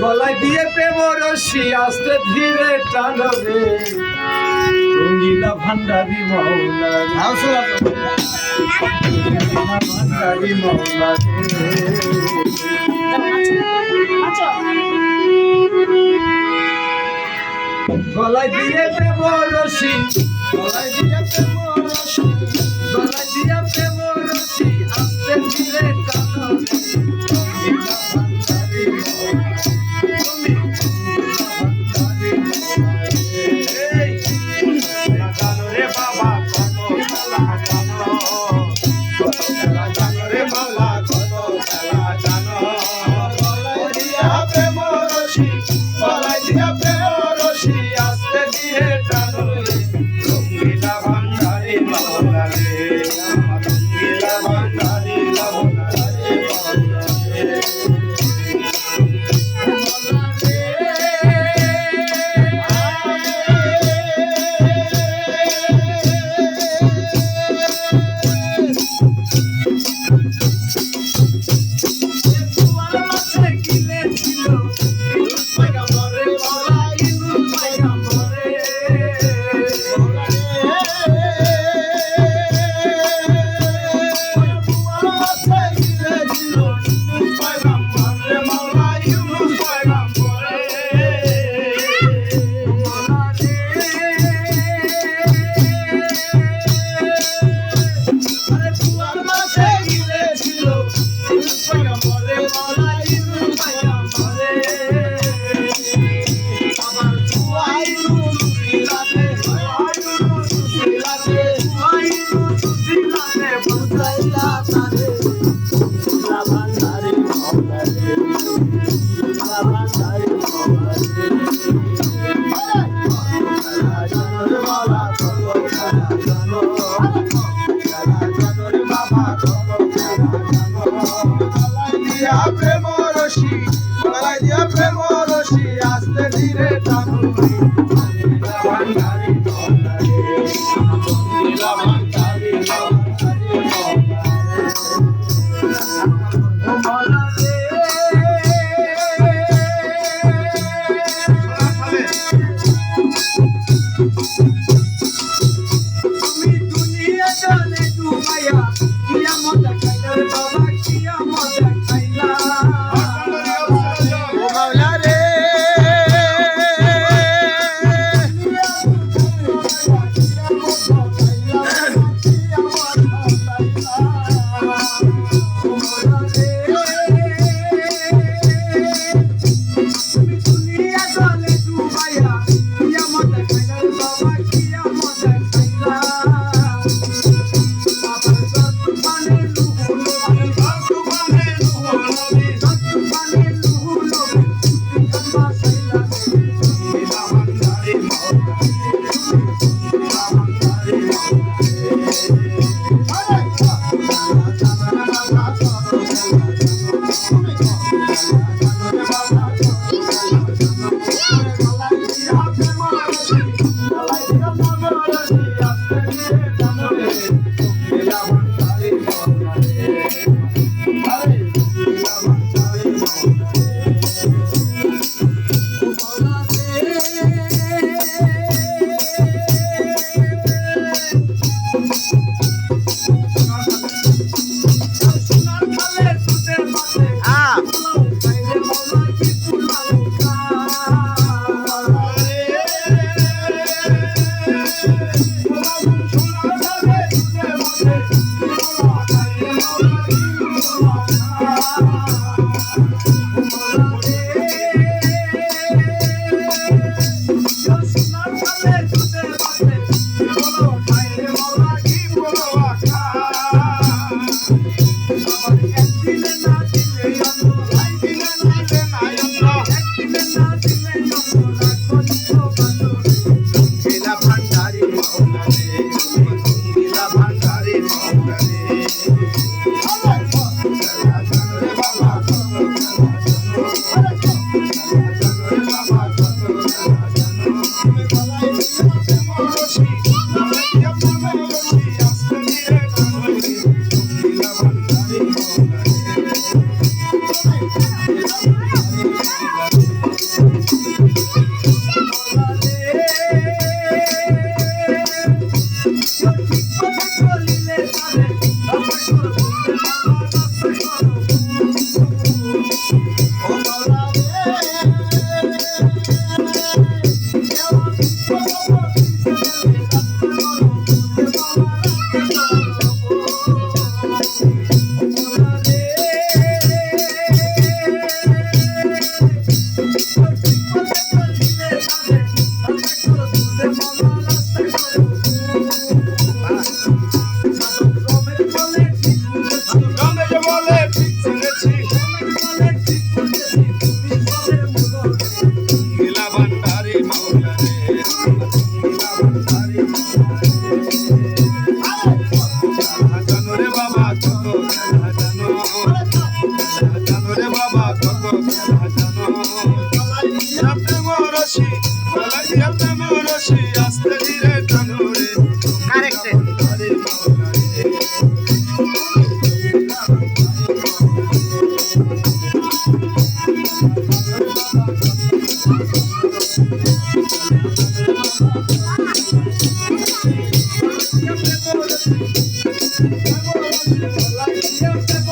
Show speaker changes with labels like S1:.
S1: গলায় দিয়ে প্রেম রশি আস্তে ধীরে টানো রে রঙিলা ভান্ডারি মাওলা ভান্ডারি মাওলা গলায় দিয়ে প্রেম রশি গলায় দিয়ে প্রেম রশি গলায় দিয়ে প্রেম রশি আস্তে ধীরে টানো রে রঙিলা ভান্ডারি মাওলা প্রেম রশি গলায় দিয়া প্রেম রশি আস্তে ধীরে টানো ভান্ডারি তুমি দুনিয়া জানে ডুবাইয়া কিয়ামত দেখাইলা রে বাবা কিয়ামত দেখাইলা ও মাওলা রে তুমি দুনিয়া জানে ডুবাইয়া কিয়ামত দেখাইলা রে বাবা কিয়ামত দেখাইলা
S2: জানো রে বাবা কত খেলা জানো প্রেম রশি বলাইয়া প্রেম রশি আস্তে ধীরে টানো রে
S3: কারেক্ট
S2: আরে মাওলা রে
S1: Like